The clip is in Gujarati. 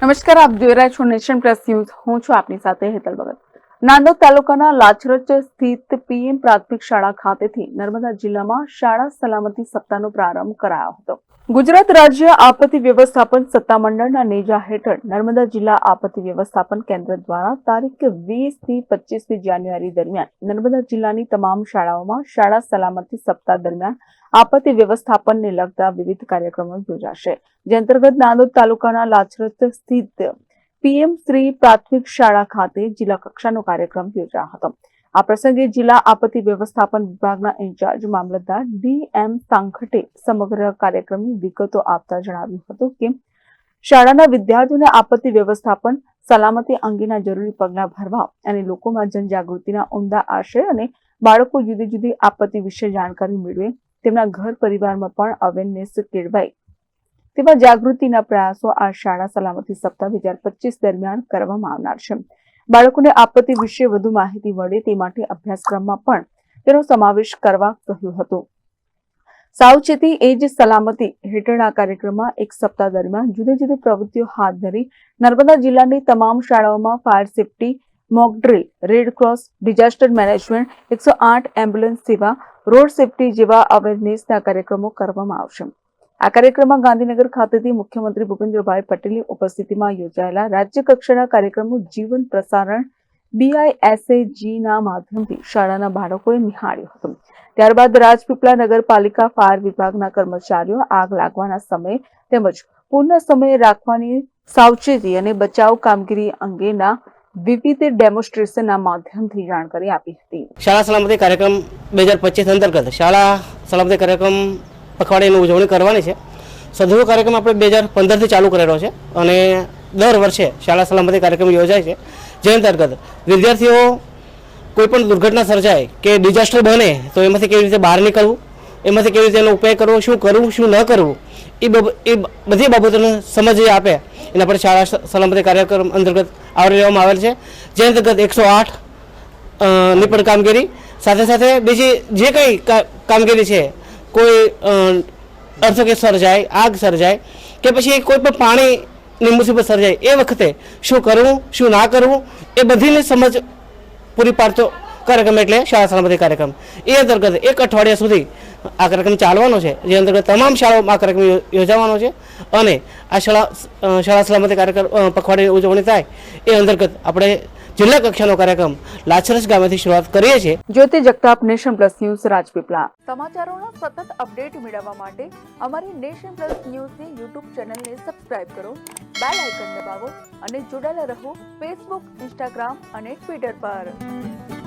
નમસ્કાર, આપ જોઈ રહ્યા છો નેશન પ્લસ ન્યૂઝ. હું છું આપની સાથે હેતલ ભગત. નાંદોદ તાલુકાના લાછરચ સ્થિત પીએમ પ્રાથમિક શાળા ખાતેથી નર્મદા જિલ્લામાં શાળા સલામતી સપ્તાહનો પ્રારંભ કરાયો હતો. ગુજરાત રાજ્ય આપત્તિ વ્યવસ્થાપન સત્તામંડળના નેજા હેઠળ નર્મદા જિલ્લા આપત્તિ વ્યવસ્થાપન કેન્દ્ર દ્વારા તારીખ 20 થી 25 જાન્યુઆરી દરમિયાન નર્મદા જિલ્લાની તમામ શાળાઓમાં શાળા સલામતી સપ્તાહ દરમિયાન આપત્તિ વ્યવસ્થાપનને લગતા વિવિધ કાર્યક્રમો યોજાશે. જે અંતર્ગત નાંદોદ તાલુકાના લાછરચ સ્થિત પીએમ શ્રી પ્રાથમિક શાળા ખાતે જિલ્લા કક્ષાનો કાર્યક્રમ યોજાયો હતો. આ પ્રસંગે જિલ્લા આપત્તિ વ્યવસ્થાપન વિભાગના ઇન્ચાર્જ મામલતદાર ડી.એમ. સાંખટે સમગ્ર કાર્યક્રમની વિગતો આપતા જણાવ્યું હતું કે શાળાના વિદ્યાર્થીઓને આપત્તિ વ્યવસ્થાપન સલામતી અંગેના જરૂરી પગલાં ભરવા અને લોકોમાં જનજાગૃતિના ઉમદા આશય અને બાળકો જુદી જુદી આપત્તિ વિશે જાણકારી મેળવે, તેમના ઘર પરિવારમાં પણ અવેરનેસ કેળવાય તેવા જાગૃતિના પ્રયાસો આ શાળા સલામતી સપ્તાહ 2025 દરમિયાન કરવામાં આવનાર છે. બાળકોને આપત્તિ વિશે વધુ માહિતી મળે તે માટે અભ્યાસક્રમમાં પણ તેનો સમાવેશ કરવા કહ્યું હતું. સાવચેતી એ જ સલામતી હેઠળ આ કાર્યક્રમમાં એક સપ્તાહ દરમિયાન જુદી જુદી પ્રવૃત્તિઓ હાથ ધરી નર્મદા જિલ્લાની તમામ શાળાઓમાં fire safety, mock drill, red cross, disaster management, 108 ambulance સેવા, રોડ સેફટી જેવા અવેરનેસના કાર્યક્રમો કરવામાં આવશે. આ કાર્યક્રમમાં ગાંધીનગર ખાતેથી મુખ્યમંત્રી ભૂપેન્દ્રભાઈ પટેલની ઉપસ્થિતિમાં યોજાયેલા રાજ્ય કક્ષાના કાર્યક્રમનું જીવન પ્રસારણ BISAGના માધ્યમથી શાળાના બાળકોએ નિહાળ્યું હતું. ત્યારબાદ રાજપીપળા નગરપાલિકા ફાયર વિભાગના કર્મચારીઓ આગ લાગવાના સમયે તેમજ પૂરના સમયે રાખવાની સાવચેતી અને બચાવ કામગીરી અંગેના વિવિધ ડેમોન્સ્ટ્રેશનના માધ્યમથી જાણકારી આપી હતી. શાળા સલામતી કાર્યક્રમ 2025 અંતર્ગત શાળા સલામતી કાર્યક્રમ પખવાડિયાની ઉજવણી કરવાની છે. સદુ કાર્યક્રમ આપણે 2015થી ચાલુ કરેલો છે અને દર વર્ષે શાળા સલામતી કાર્યક્રમ યોજાય છે. જે અંતર્ગત વિદ્યાર્થીઓ કોઈ પણ દુર્ઘટના સર્જાય કે ડિઝાસ્ટર બને તો એમાંથી કેવી રીતે બહાર નીકળવું, એમાંથી કેવી રીતે એનો ઉપાય કરવો, શું કરવું શું ન કરવું, એ બધી બાબતોને સમજ આપે એના પર શાળા સલામતી કાર્યક્રમ અંતર્ગત આવરી લેવામાં આવેલ છે. જે અંતર્ગત 108 ની પણ કામગીરી સાથે સાથે બીજી જે કંઈ કામગીરી છે, કોઈ અર્થકે સર્જાય, આગ સર્જાય કે પછી કોઈ પણ પાણીની મુસીબત સર્જાય એ વખતે શું કરવું શું ના કરવું એ બધીની સમજ પૂરી પાડતો કાર્યક્રમ એટલે શાળા સલામતી કાર્યક્રમ. એ અંતર્ગત એક અઠવાડિયા સુધી આ કાર્યક્રમ ચાલવાનો છે. જે અંતર્ગત તમામ શાળાઓમાં આ કાર્યક્રમ યોજાવાનો છે અને આ શાળા સલામતી કાર્યક્રમ પખવાડિયાની ઉજવણી થાય એ અંતર્ગત આપણે જિલ્લા કક્ષાનો કાર્યક્રમ લાછરસ ગામેથી શરૂઆત કરીએ છીએ. Jyoti Jagtap, nation plus news, Rajpipla. સમાચારોના સતત અપડેટ મેળવવા માટે અમારી નેશન પ્લસ ન્યૂઝની યુટ્યુબ ચેનલને સબસ્ક્રાઇબ કરો, બેલ આઇકન દબાવો અને જોડાયેલા રહો ફેસબુક, ઇન્સ્ટાગ્રામ અને ટ્વિટર પર.